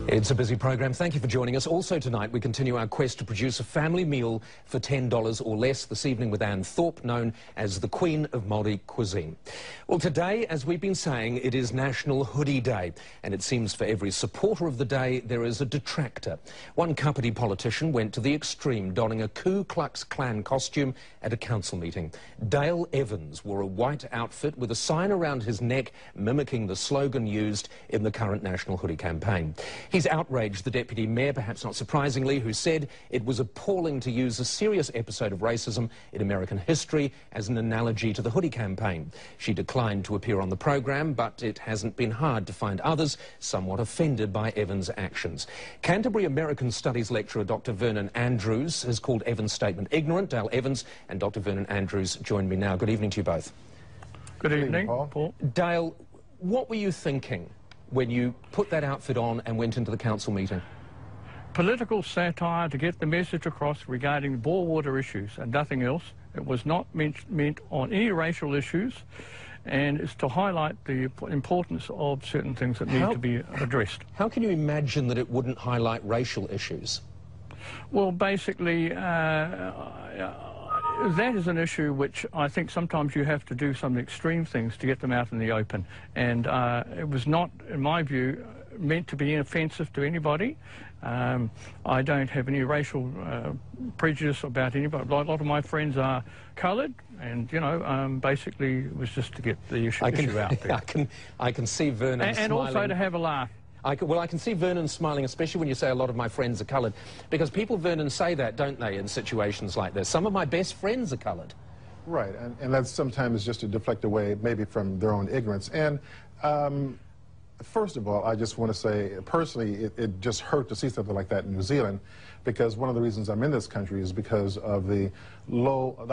It's a busy program. Thank you for joining us. Also tonight, we continue our quest to produce a family meal for $10 or less this evening with Anne Thorpe, known as the Queen of Māori Cuisine. Well, today, as we've been saying, it is National Hoodie Day, and it seems for every supporter of the day, there is a detractor. One Kapiti politician went to the extreme, donning a Ku Klux Klan costume at a council meeting. Dale Evans wore a white outfit with a sign around his neck mimicking the slogan used in the current National Hoodie campaign. He's outraged the Deputy Mayor, perhaps not surprisingly, who said it was appalling to use a serious episode of racism in American history as an analogy to the Hoodie campaign. She declined to appear on the program, but it hasn't been hard to find others somewhat offended by Evans' actions. Canterbury American Studies lecturer Dr. Vernon Andrews has called Evans' statement ignorant. Dale Evans and Dr. Vernon Andrews join me now. Good evening to you both. Good evening, Paul. Dale, what were you thinking when you put that outfit on and went into the council meeting? Political satire to get the message across regarding bore water issues and nothing else. It was not meant on any racial issues, and it's to highlight the importance of certain things that need to be addressed. How can you imagine that it wouldn't highlight racial issues? Well, basically, that is an issue which I think sometimes you have to do some extreme things to get them out in the open. And it was not, in my view, meant to be offensive to anybody. I don't have any racial prejudice about anybody. A lot of my friends are coloured, and, you know, basically it was just to get the issue out there. I can see Vernon and also to have a laugh. I can see Vernon smiling, especially when you say a lot of my friends are coloured, because people, Vernon, say that, don't they, in situations like this? Some of my best friends are coloured. Right, and that's sometimes just to deflect away, maybe from their own ignorance. And first of all, I just want to say, personally, it just hurt to see something like that in New Zealand, because one of the reasons I'm in this country is because of the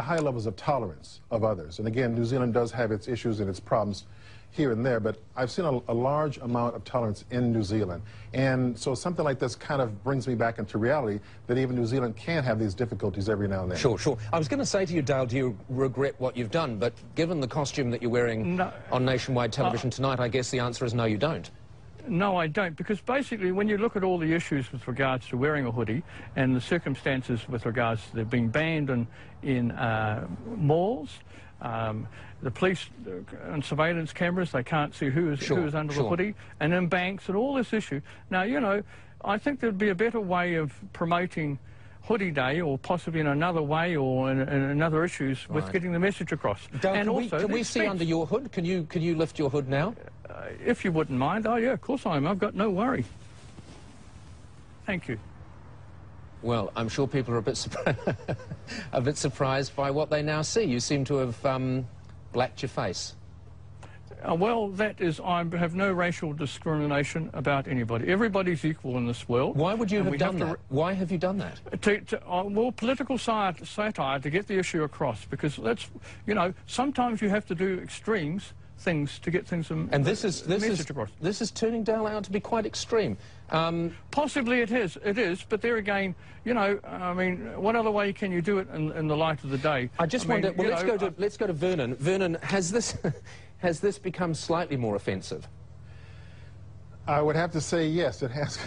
high levels of tolerance of others. And again, New Zealand does have its issues and its problems here and there, but I've seen a large amount of tolerance in New Zealand. And so something like this kind of brings me back into reality that even New Zealand can have these difficulties every now and then. Sure, sure. I was going to say to you, Dale, do you regret what you've done? But given the costume that you're wearing on nationwide television tonight, I guess the answer is no, you don't. No, I don't, because basically when you look at all the issues with regards to wearing a hoodie and the circumstances with regards to being banned in malls, the police and surveillance cameras, they can't see who is under the hoodie, and in banks and all this issue. Now, you know, I think there'd be a better way of promoting Hoodie Day, or possibly in another way, or in other issues, with getting the message across. Dale, can we see under your hood? Can you lift your hood now? If you wouldn't mind. Oh, yeah, of course I am. I've got no worry. Thank you. Well, I'm sure people are a bit surprised by what they now see. You seem to have blacked your face. Well, that is, I have no racial discrimination about anybody. Everybody's equal in this world. Why would you have done that? Why have you done that? Well, political satire to get the issue across, because that's, you know, sometimes you have to do extremes things to get things and this is turning Dale out to be quite extreme. Possibly it is, but there again, you know, I mean, what other way can you do it in the light of the day? I just wonder, well, let's go to Vernon. Vernon, has this become slightly more offensive? I would have to say yes, it has